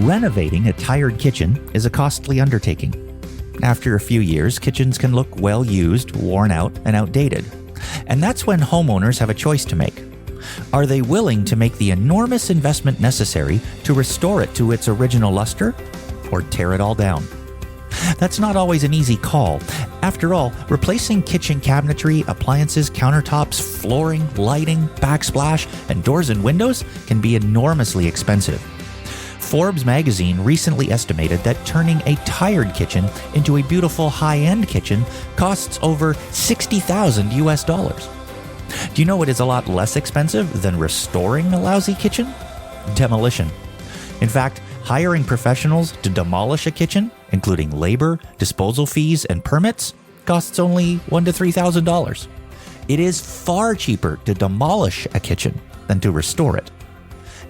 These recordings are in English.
Renovating a tired kitchen is a costly undertaking. After a few years, kitchens can look well used, worn out, and outdated. And that's when homeowners have a choice to make. Are they willing to make the enormous investment necessary to restore it to its original luster, or tear it all down? That's not always an easy call. After all, replacing kitchen cabinetry, appliances, countertops, flooring, lighting, backsplash, and doors and windows can be enormously expensive. Forbes magazine recently estimated that turning a tired kitchen into a beautiful high-end kitchen costs over $60,000 US. Do you know what is a lot less expensive than restoring a lousy kitchen? Demolition. In fact, hiring professionals to demolish a kitchen, including labor, disposal fees, and permits, costs only $1,000 to $3,000. It is far cheaper to demolish a kitchen than to restore it.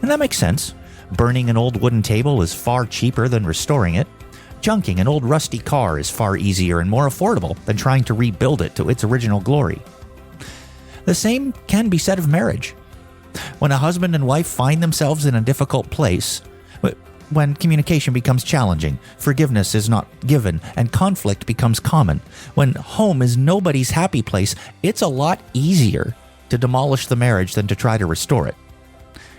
And that makes sense. Burning an old wooden table is far cheaper than restoring it. Junking an old rusty car is far easier and more affordable than trying to rebuild it to its original glory. The same can be said of marriage. When a husband and wife find themselves in a difficult place, when communication becomes challenging, forgiveness is not given, and conflict becomes common, when home is nobody's happy place, it's a lot easier to demolish the marriage than to try to restore it.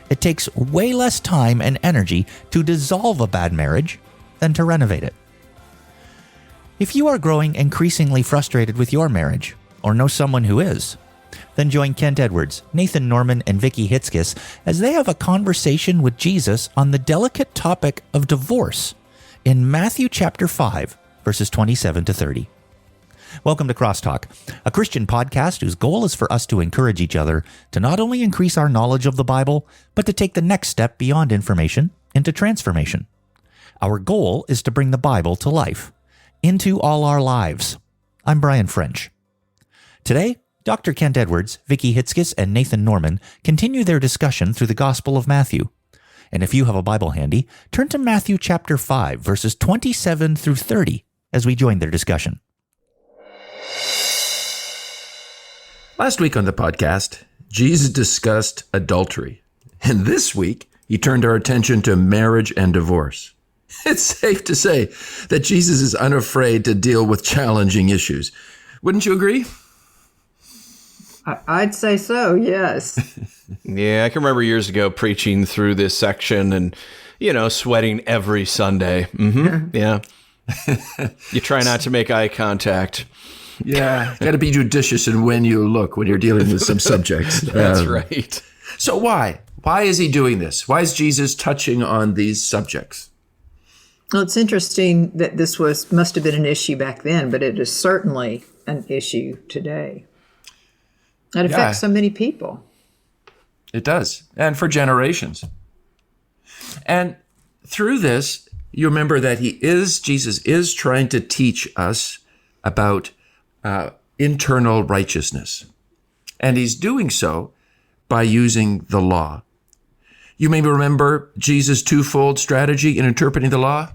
It takes way less time and energy to dissolve a bad marriage than to renovate it. If you are growing increasingly frustrated with your marriage, or know someone who is, then join Kent Edwards, Nathan Norman, and Vicki Hitzges as they have a conversation with Jesus on the delicate topic of divorce in Matthew chapter 5, verses 27 to 30. Welcome to CrossTalk, a Christian podcast whose goal is for us to encourage each other to not only increase our knowledge of the Bible, but to take the next step beyond information into transformation. Our goal is to bring the Bible to life, into all our lives. I'm Brian French. Today, Dr. Kent Edwards, Vicki Hitzges, and Nathan Norman continue their discussion through the Gospel of Matthew. And if you have a Bible handy, turn to Matthew chapter 5, verses 27 through 30 as we join their discussion. Last week on the podcast, Jesus discussed adultery. And this week, he turned our attention to marriage and divorce. It's safe to say that Jesus is unafraid to deal with challenging issues. Wouldn't you agree? I'd say so, yes. Yeah, I can remember years ago preaching through this section and, sweating every Sunday. Mm-hmm. Yeah. You try not to make eye contact. Yeah, got to be judicious in when you look when you're dealing with some subjects. That's right. So why? Why is he doing this? Why is Jesus touching on these subjects? Well, it's interesting that this must have been an issue back then, but it is certainly an issue today. It affects so many people. It does, and for generations. And through this, you remember that Jesus is trying to teach us about internal righteousness. And he's doing so by using the law. You may remember Jesus' twofold strategy in interpreting the law.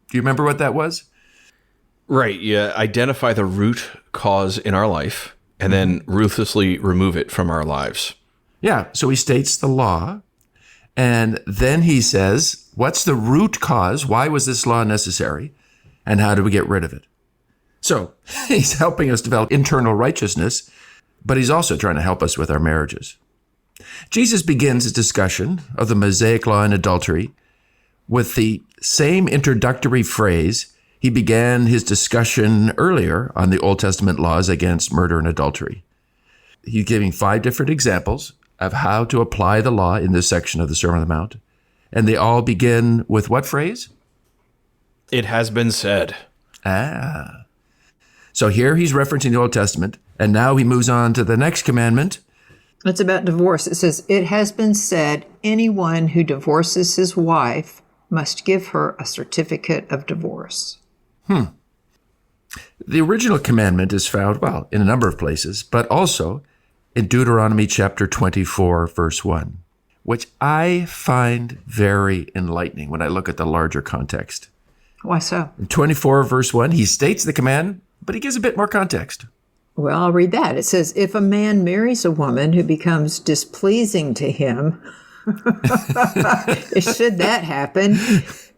Do you remember what that was? Right. Yeah. Identify the root cause in our life and then ruthlessly remove it from our lives. Yeah. So he states the law, and then he says, what's the root cause? Why was this law necessary? And how do we get rid of it? So he's helping us develop internal righteousness, but he's also trying to help us with our marriages. Jesus begins his discussion of the Mosaic law and adultery with the same introductory phrase he began his discussion earlier on the Old Testament laws against murder and adultery. He's giving 5 different examples of how to apply the law in this section of the Sermon on the Mount. And they all begin with what phrase? It has been said. So here he's referencing the Old Testament, and now he moves on to the next commandment. It's about divorce. It says, it has been said, anyone who divorces his wife must give her a certificate of divorce. The original commandment is found, in a number of places, but also in Deuteronomy chapter 24, verse 1, which I find very enlightening when I look at the larger context. Why so? In 24, verse 1, he states the command, but he gives a bit more context. Well, I'll read that. It says, if a man marries a woman who becomes displeasing to him Should that happen,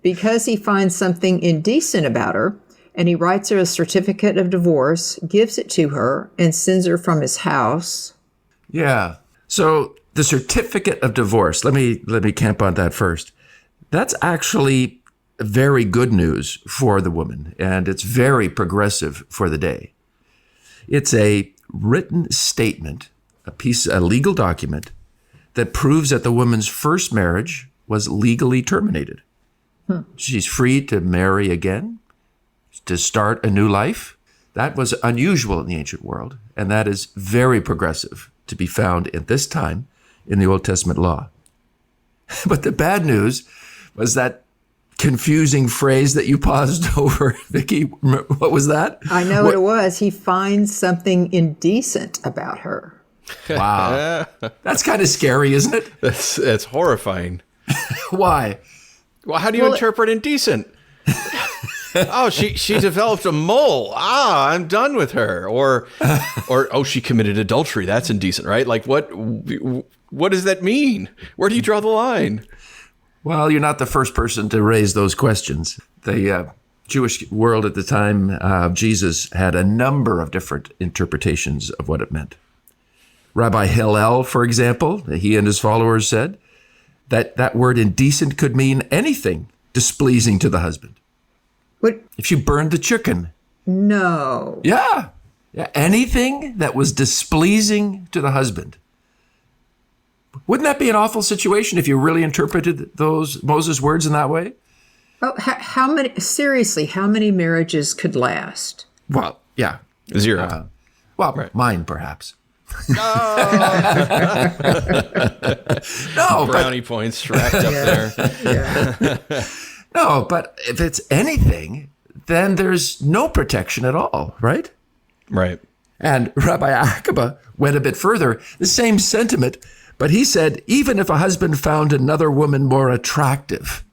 because he finds something indecent about her, and he writes her a certificate of divorce, gives it to her, and sends her from his house. Yeah. So the certificate of divorce, let me camp on that first. That's actually very good news for the woman, and it's very progressive for the day. It's a written statement, a legal document that proves that the woman's first marriage was legally terminated. She's free to marry again, to start a new life. That was unusual in the ancient world, and that is very progressive to be found at this time in the Old Testament law. But the bad news was that confusing phrase that you paused over, Vicki. What was that? I know what it was. He finds something indecent about her. Wow. That's kind of scary, isn't it? That's horrifying. Why? Well, how do you interpret indecent? Oh, she developed a mole. I'm done with her. Or oh, she committed adultery. That's indecent, right? Like what does that mean? Where do you draw the line? Well, you're not the first person to raise those questions. The Jewish world at the time of Jesus had a number of different interpretations of what it meant. Rabbi Hillel, for example, he and his followers said that word indecent could mean anything displeasing to the husband. What? If she burned the chicken. No. Yeah. Anything that was displeasing to the husband. Wouldn't that be an awful situation if you really interpreted those Moses' words in that way? Oh, how many marriages could last? Well, yeah. 0. Right. Mine, perhaps. No, brownie points racked up there. Yeah. No, but if it's anything, then there's no protection at all, right? Right. And Rabbi Akiba went a bit further, the same sentiment, but he said even if a husband found another woman more attractive,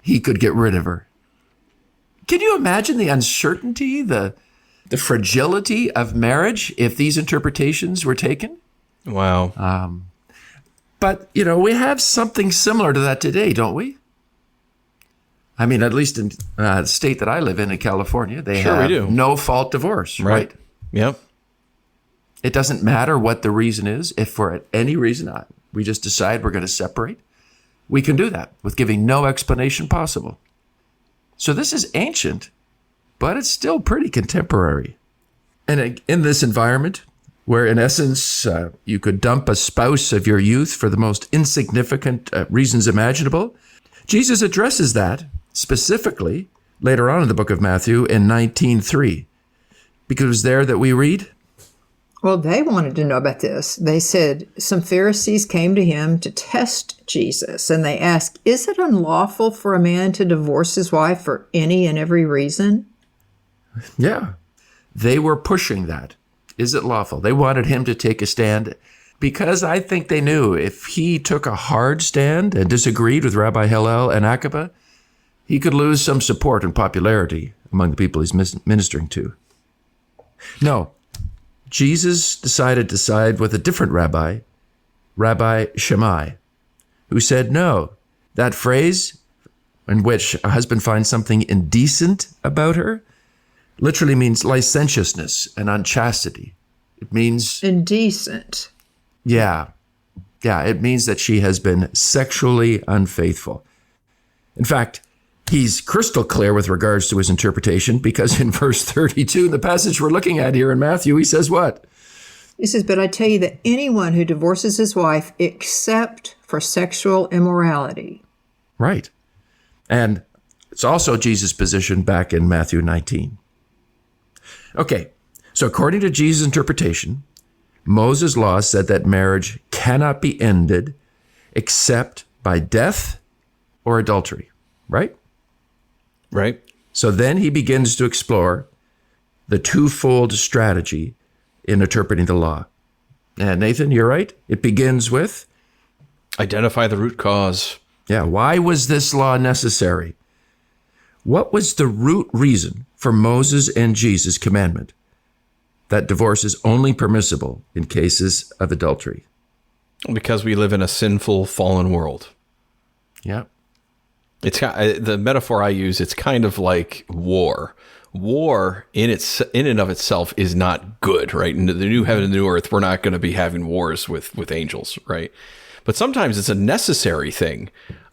he could get rid of her. Can you imagine the uncertainty, the fragility of marriage if these interpretations were taken? Wow. But, we have something similar to that today, don't we? I mean, at least in the state that I live in California, they have no-fault divorce, right? Yep. It doesn't matter what the reason is. If for any reason we just decide we're going to separate, we can do that with giving no explanation possible. So this is ancient, but it's still pretty contemporary. And in this environment, where in essence you could dump a spouse of your youth for the most insignificant reasons imaginable, Jesus addresses that specifically later on in the book of Matthew in 19:3, because it was there that we read. Well, they wanted to know about this. They said some Pharisees came to him to test Jesus, and they asked, "Is it unlawful for a man to divorce his wife for any and every reason?" Yeah, they were pushing that. Is it lawful? They wanted him to take a stand because I think they knew if he took a hard stand and disagreed with Rabbi Hillel and Akiba, he could lose some support and popularity among the people he's ministering to. No, Jesus decided to side with a different rabbi, Rabbi Shammai, who said, no, that phrase in which a husband finds something indecent about her literally means licentiousness and unchastity. It means... Indecent. Yeah, it means that she has been sexually unfaithful. In fact, he's crystal clear with regards to his interpretation because in verse 32, in the passage we're looking at here in Matthew, he says what? He says, "But I tell you that anyone who divorces his wife except for sexual immorality." Right. And it's also Jesus' position back in Matthew 19. Okay, so according to Jesus' interpretation, Moses' law said that marriage cannot be ended except by death or adultery, right? Right. So then he begins to explore the twofold strategy in interpreting the law. And Nathan, you're right. It begins with? Identify the root cause. Yeah, why was this law necessary? What was the root reason for Moses and Jesus' commandment that divorce is only permissible in cases of adultery? Because we live in a sinful, fallen world. Yeah. It's the metaphor I use. It's kind of like war. War in and of itself is not good, right? In the new heaven and the new earth, we're not going to be having wars with angels, right? But sometimes it's a necessary thing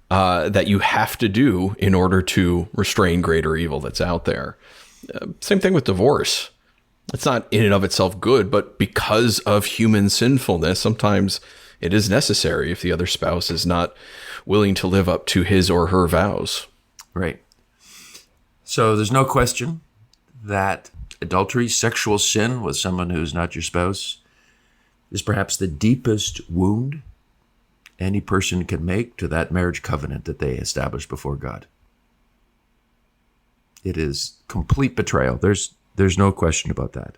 that you have to do in order to restrain greater evil that's out there. Same thing with divorce. It's not in and of itself good, but because of human sinfulness, sometimes it is necessary if the other spouse is not willing to live up to his or her vows. Right. So there's no question that adultery, sexual sin with someone who's not your spouse, is perhaps the deepest wound any person can make to that marriage covenant that they establish before God. It is complete betrayal. There's no question about that.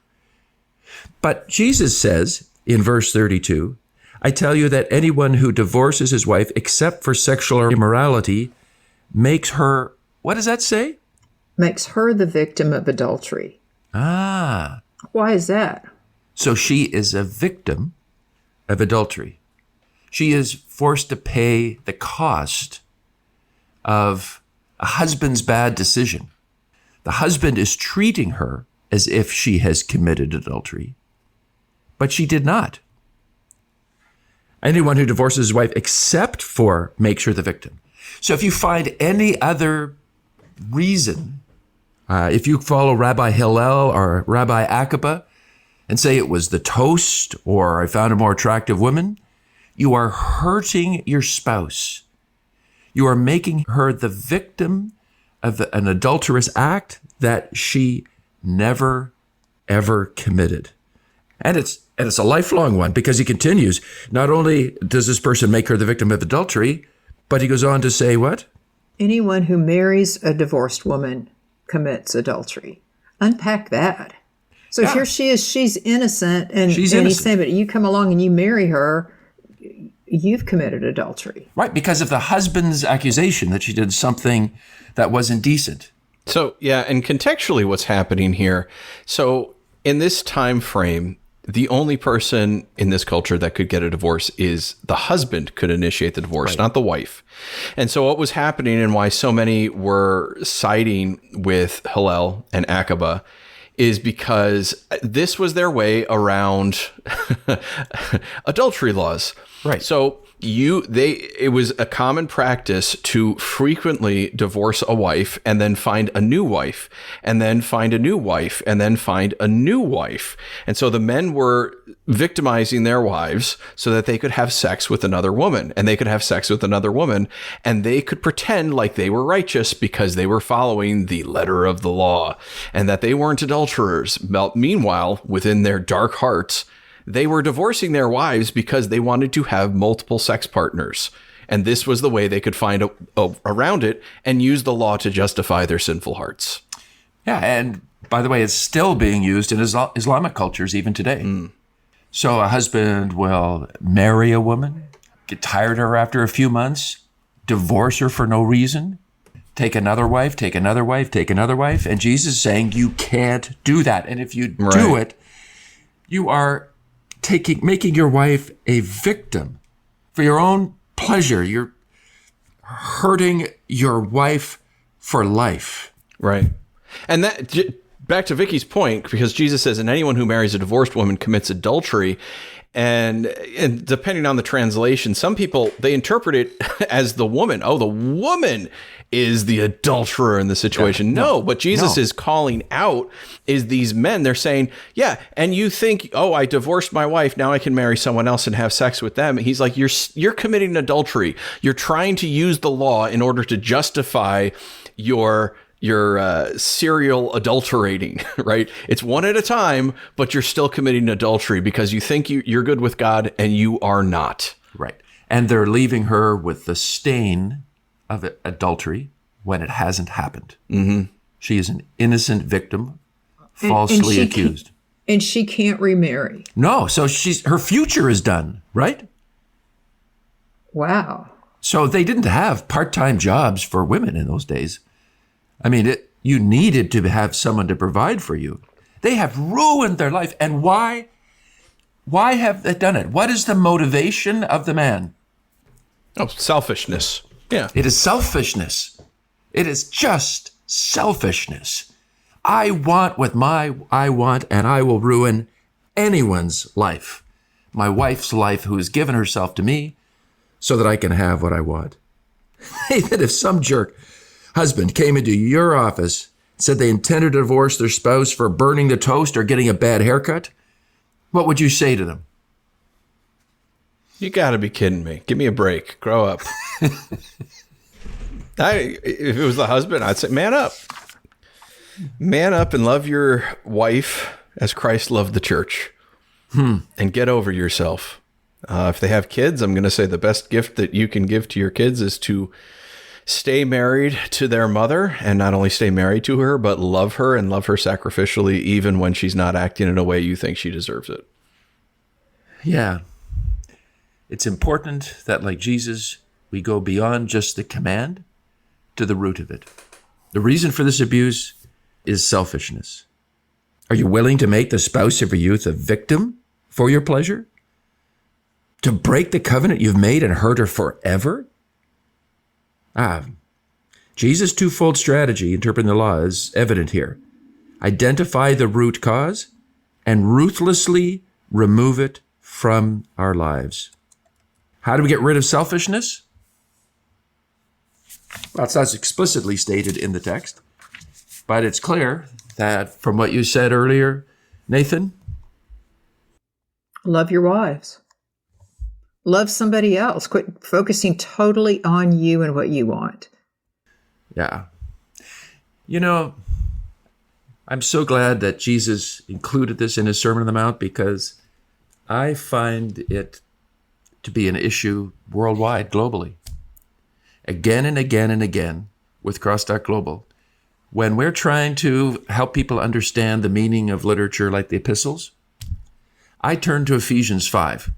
But Jesus says in verse 32, I tell you that anyone who divorces his wife except for sexual immorality makes her, what does that say? Makes her the victim of adultery. Ah. Why is that? So she is a victim of adultery. She is forced to pay the cost of a husband's bad decision. The husband is treating her as if she has committed adultery, but she did not. Anyone who divorces his wife except for makes her the victim. So if you find any other reason, if you follow Rabbi Hillel or Rabbi Akiba and say it was the toast or I found a more attractive woman, you are hurting your spouse. You are making her the victim of an adulterous act that she never, ever committed. And it's a lifelong one because he continues, not only does this person make her the victim of adultery, but he goes on to say what? Anyone who marries a divorced woman commits adultery. Unpack that. So here she is, she's innocent, and he's saying, but you come along and you marry her, you've committed adultery. Right, because of the husband's accusation that she did something that wasn't decent. So, yeah, and contextually what's happening here. So in this time frame, the only person in this culture that could get a divorce is the husband could initiate the divorce, right, not the wife. And so what was happening and why so many were siding with Hillel and Akiba is because this was their way around adultery laws. Right. So it was a common practice to frequently divorce a wife and then find a new wife and then find a new wife and then find a new wife. And so the men were victimizing their wives so that they could have sex with another woman and they could have sex with another woman and they could pretend like they were righteous because they were following the letter of the law and that they weren't adulterers. Meanwhile, within their dark hearts, they were divorcing their wives because they wanted to have multiple sex partners. And this was the way they could find around it and use the law to justify their sinful hearts. Yeah, and by the way, it's still being used in Islamic cultures even today. So a husband will marry a woman, get tired of her after a few months, divorce her for no reason, take another wife, take another wife, take another wife. And Jesus is saying you can't do that. And if you do it, you are making your wife a victim for your own pleasure. You're hurting your wife for life. Right. And that, back to Vicki's point, because Jesus says, and anyone who marries a divorced woman commits adultery. And depending on the translation, some people, they interpret it as the woman. Oh, the woman is the adulterer in the situation. No, what Jesus is calling out is these men. They're saying, yeah, and you think, oh, I divorced my wife, now I can marry someone else and have sex with them. He's like, you're committing adultery. You're trying to use the law in order to justify your serial adulterating, right? It's one at a time, but you're still committing adultery because you think you're good with God and you are not. Right. And they're leaving her with the stain of adultery when it hasn't happened. Mm-hmm. She is an innocent victim, falsely accused. And she can't remarry. No, so her future is done, right? Wow. So they didn't have part-time jobs for women in those days. I mean, you needed to have someone to provide for you. They have ruined their life. And why? Why have they done it? What is the motivation of the man? Oh, selfishness. Yeah. It is selfishness. It is just selfishness. I want what I want, and I will ruin anyone's life. My wife's life, who has given herself to me so that I can have what I want. Even if some jerk husband came into your office, said they intended to divorce their spouse for burning the toast or getting a bad haircut, what would you say to them? You got to be kidding me. Give me a break. Grow up. If it was the husband, I'd say, man up. Man up and love your wife as Christ loved the church. And get over yourself. If they have kids, I'm going to say the best gift that you can give to your kids is to stay married to their mother, and not only stay married to her, but love her and love her sacrificially, even when she's not acting in a way you think she deserves it. Yeah. It's important that, like Jesus, we go beyond just the command to the root of it. The reason for this abuse is selfishness. Are you willing to make the spouse of your youth a victim for your pleasure? To break the covenant you've made and hurt her forever? Jesus' twofold strategy interpreting the law is evident here. Identify the root cause and ruthlessly remove it from our lives. How do we get rid of selfishness? Well, it's not explicitly stated in the text, but it's clear that from what you said earlier, Nathan. Love your wives. Love somebody else. Quit focusing totally on you and what you want. Yeah. You know, I'm so glad that Jesus included this in his Sermon on the Mount, because I find it to be an issue worldwide, globally. Again and again and again with CrossTalk Global, when we're trying to help people understand the meaning of literature like the epistles, I turn to Ephesians 5.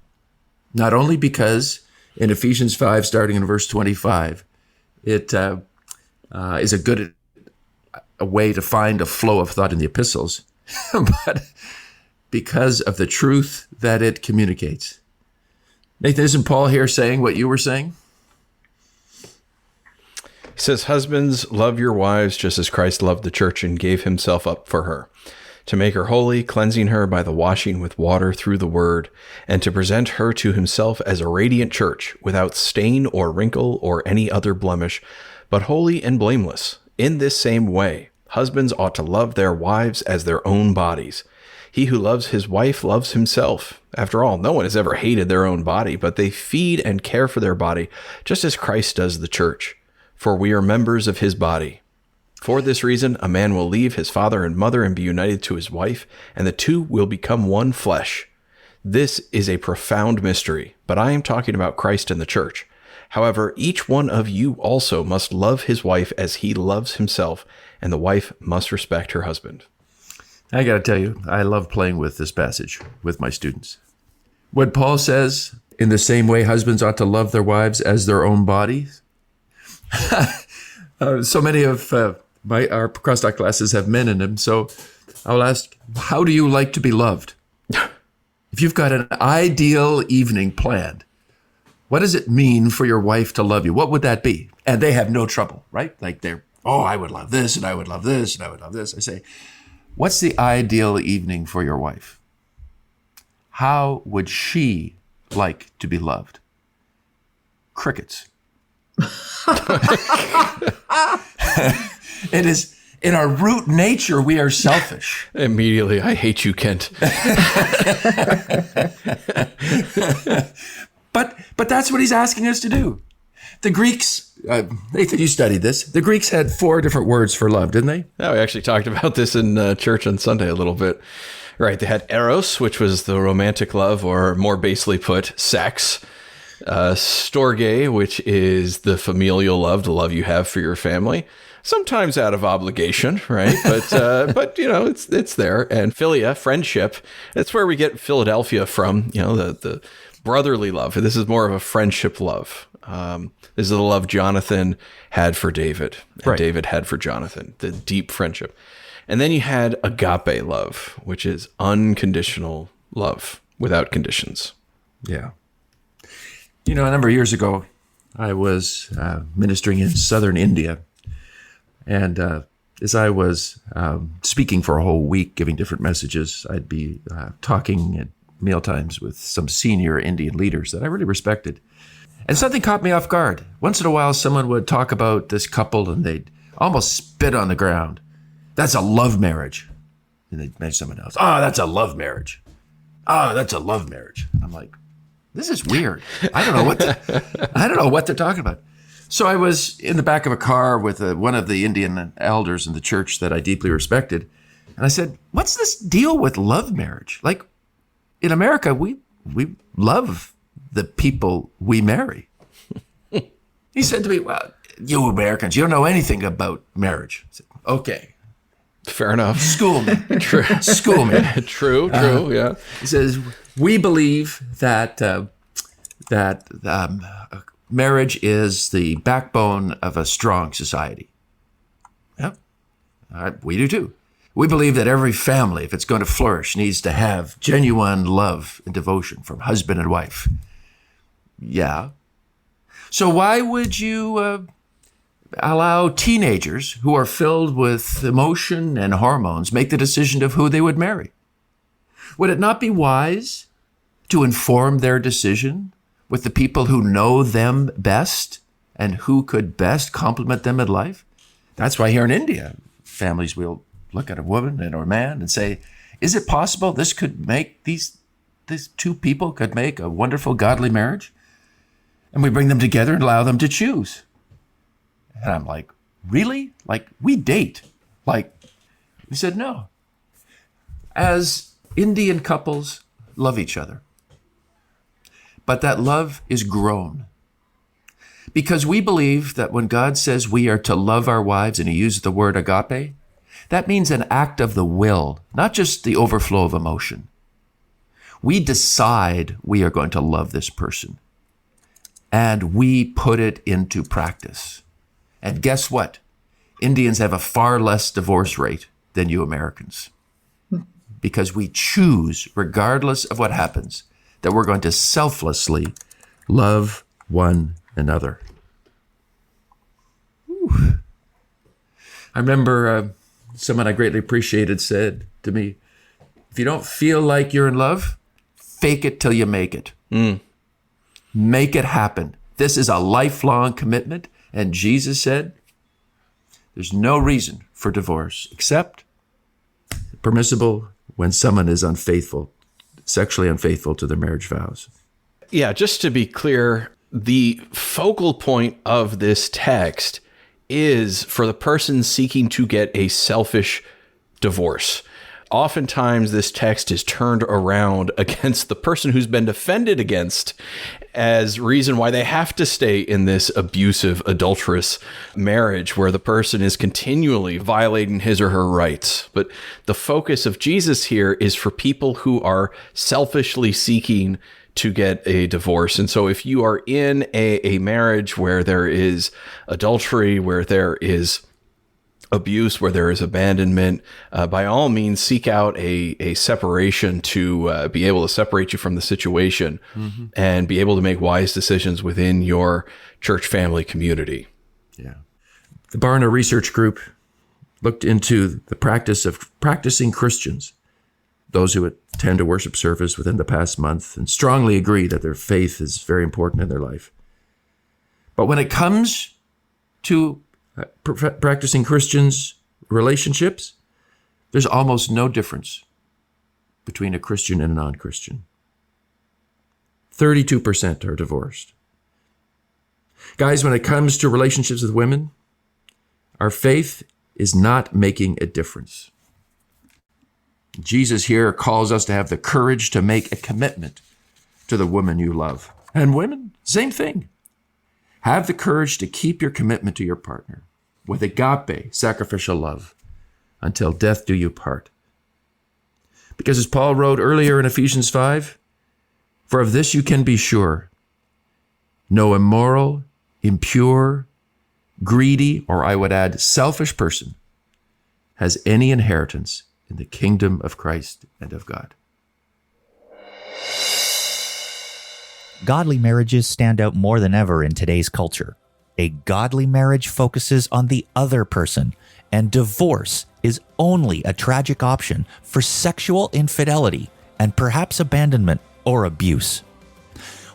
Not only because in Ephesians 5, starting in verse 25, it is a way to find a flow of thought in the epistles, but because of the truth that it communicates. Nathan, isn't Paul here saying what you were saying? He says, husbands, love your wives just as Christ loved the church and gave himself up for her, to make her holy, cleansing her by the washing with water through the word, and to present her to himself as a radiant church, without stain or wrinkle or any other blemish, but holy and blameless. In this same way, husbands ought to love their wives as their own bodies. He who loves his wife loves himself. After all, no one has ever hated their own body, but they feed and care for their body, just as Christ does the church. For we are members of his body. For this reason, a man will leave his father and mother and be united to his wife, and the two will become one flesh. This is a profound mystery, but I am talking about Christ and the church. However, each one of you also must love his wife as he loves himself, and the wife must respect her husband. I got to tell you, I love playing with this passage with my students. What Paul says, in the same way husbands ought to love their wives as their own bodies. So many of our CrossTalk classes have men in them, so I'll ask, how do you like to be loved? If you've got an ideal evening planned, what does it mean for your wife to love you? What would that be? And they have no trouble, right? Like I would love this, and I would love this, and I would love this. I say, what's the ideal evening for your wife? How would she like to be loved? Crickets. It is in our root nature, we are selfish. Immediately, I hate you, Kent. But that's what he's asking us to do. The Greeks, Nathan, you studied this. The Greeks had 4 different words for love, didn't they? Yeah, we actually talked about this in church on Sunday a little bit. Right, they had eros, which was the romantic love, or more basely put, sex. Storge, which is the familial love, the love you have for your family, sometimes out of obligation, right? But you know, it's there. And philia, friendship, that's where we get Philadelphia from. You know, the brotherly love. This is more of a friendship love. This is the love Jonathan had for David, and right. David had for Jonathan. The deep friendship. And then you had agape love, which is unconditional love. without conditions. Yeah. A number of years ago, I was ministering in southern India. And as I was speaking for a whole week, giving different messages, I'd be talking at mealtimes with some senior Indian leaders that I really respected. And something caught me off guard. Once in a while, someone would talk about this couple and they'd almost spit on the ground. That's a love marriage. And they'd mention someone else. Oh, that's a love marriage. Oh, that's a love marriage. I'm like, this is weird. I don't know what they're talking about. So I was in the back of a car with one of the Indian elders in the church that I deeply respected. And I said, what's this deal with love marriage? Like, in America, we love the people we marry. He said to me, well, you Americans, you don't know anything about marriage. I said, okay. Fair enough. School me. True. School me. True, yeah. He says, we believe that marriage is the backbone of a strong society. Yep. We do too. We believe that every family, if it's going to flourish, needs to have genuine love and devotion from husband and wife. Yeah. So why would you allow teenagers who are filled with emotion and hormones make the decision of who they would marry? Would it not be wise to inform their decision with the people who know them best and who could best complement them in life? That's why here in India, families will look at a woman and or a man and say, is it possible this could make these two people could make a wonderful godly marriage? And we bring them together and allow them to choose. And I'm like, really? Like, we date. Like, we said no. As Indian couples love each other. But that love is grown. Because we believe that when God says we are to love our wives, and he uses the word agape, that means an act of the will, not just the overflow of emotion. We decide we are going to love this person. And we put it into practice. And guess what? Indians have a far less divorce rate than you Americans. Because we choose, regardless of what happens, that we're going to selflessly love one another. Whew. I remember someone I greatly appreciated said to me, if you don't feel like you're in love, fake it till you make it. Make it happen. This is a lifelong commitment. And Jesus said, there's no reason for divorce except permissible when someone is unfaithful, sexually unfaithful to their marriage vows. Yeah, just to be clear, the focal point of this text is for the person seeking to get a selfish divorce. Oftentimes, this text is turned around against the person who's been defended against as reason why they have to stay in this abusive, adulterous marriage where the person is continually violating his or her rights. But the focus of Jesus here is for people who are selfishly seeking to get a divorce. And so if you are in a marriage where there is adultery, where there is abuse, where there is abandonment, by all means, seek out a separation to be able to separate you from the situation and be able to make wise decisions within your church family community. Yeah. The Barna Research Group looked into the practice of practicing Christians, those who attend a worship service within the past month, and strongly agree that their faith is very important in their life. But when it comes to practicing Christians' relationships, there's almost no difference between a Christian and a non-Christian. 32% are divorced. Guys, when it comes to relationships with women, our faith is not making a difference. Jesus here calls us to have the courage to make a commitment to the woman you love. And women, same thing. Have the courage to keep your commitment to your partner with agape, sacrificial love, until death do you part. Because as Paul wrote earlier in Ephesians 5, for of this you can be sure, no immoral, impure, greedy, or I would add selfish person has any inheritance in the kingdom of Christ and of God. godly marriages stand out more than ever in today's culture. A godly marriage focuses on the other person, and divorce is only a tragic option for sexual infidelity and perhaps abandonment or abuse.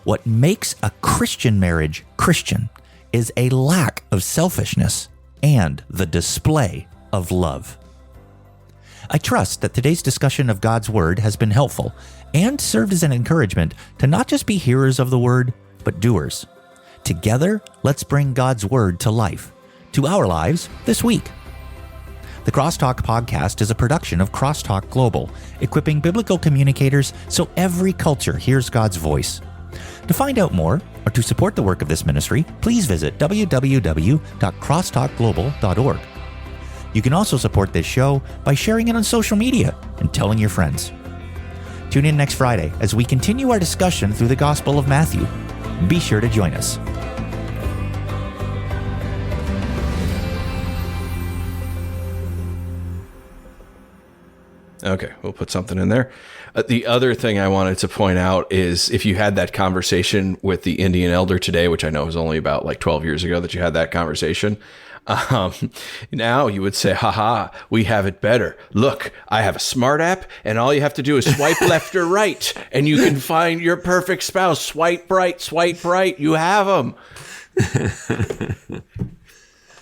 What makes a Christian marriage Christian is a lack of selfishness and the display of love. I trust that today's discussion of God's Word has been helpful and served as an encouragement to not just be hearers of the Word, but doers. Together, let's bring God's Word to life, to our lives this week. The CrossTalk podcast is a production of CrossTalk Global, equipping biblical communicators so every culture hears God's voice. To find out more or to support the work of this ministry, please visit www.crosstalkglobal.org. You can also support this show by sharing it on social media and telling your friends. Tune in next Friday as we continue our discussion through the Gospel of Matthew. Be sure to join us. Okay, we'll put something in there. The other thing I wanted to point out is if you had that conversation with the Indian elder today, which I know was only about like 12 years ago that you had that conversation, now you would say, haha, we have it better. Look, I have a smart app and all you have to do is swipe left or right and you can find your perfect spouse. Swipe right, you have them.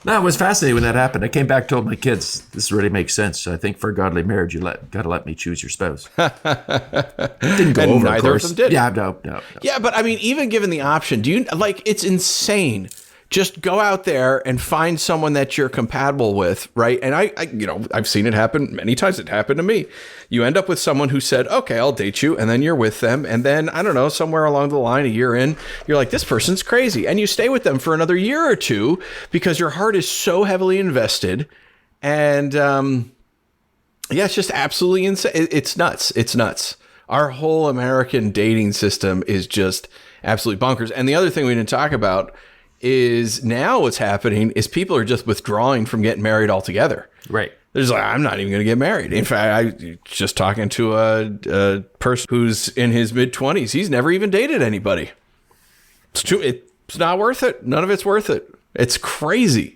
No, it was fascinating when that happened. I came back, told my kids, this really makes sense. I think for a godly marriage, got to let me choose your spouse. Didn't go over, neither of course. Of them did. Yeah, no. Yeah, but I mean, even given the option, it's insane. Just go out there and find someone that you're compatible with, right? And I've seen it happen many times. It happened to me. You end up with someone who said, okay, I'll date you. And then you're with them. And then, I don't know, somewhere along the line, a year in, you're like, this person's crazy. And you stay with them for another year or two because your heart is so heavily invested. And it's just absolutely insane. It's nuts. Our whole American dating system is just absolutely bonkers. And the other thing we didn't talk about is now what's happening is people are just withdrawing from getting married altogether. Right. They're just like, I'm not even going to get married. In fact, I just talking to a person who's in his mid-20s. He's never even dated anybody. It's not worth it. None of it's worth it. It's crazy.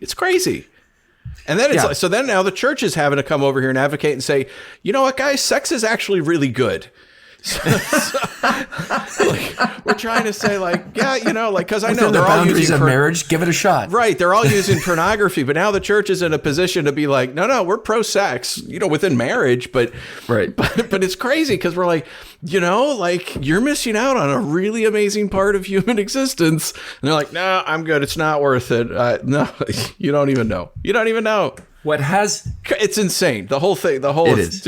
And then so then now the church is having to come over here and advocate and say, you know what, guys, sex is actually really good. We're trying to say because I know the they're all boundaries using of marriage, give it a shot. Right. They're all using pornography, but now the church is in a position to be like, no, we're pro-sex, within marriage, but right. But it's crazy because we're like, you're missing out on a really amazing part of human existence. And they're like, no, I'm good. It's not worth it. No, you don't even know. It's insane. The whole thing, it is.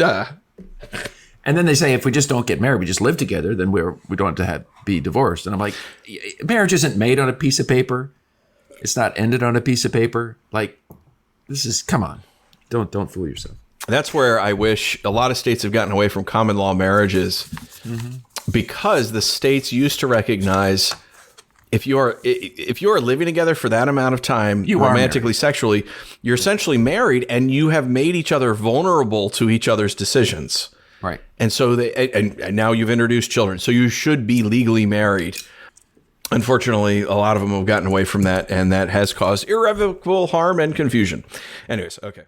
And then they say, if we just don't get married, we just live together, then we don't have to be divorced. And I'm like, marriage isn't made on a piece of paper. It's not ended on a piece of paper. Like, come on. Don't fool yourself. That's where I wish a lot of states have gotten away from common law marriages because the states used to recognize if you are living together for that amount of time, romantically, sexually, you're essentially married and you have made each other vulnerable to each other's decisions. Right. And so and now you've introduced children. So you should be legally married. Unfortunately, a lot of them have gotten away from that, and that has caused irrevocable harm and confusion. Anyways, okay.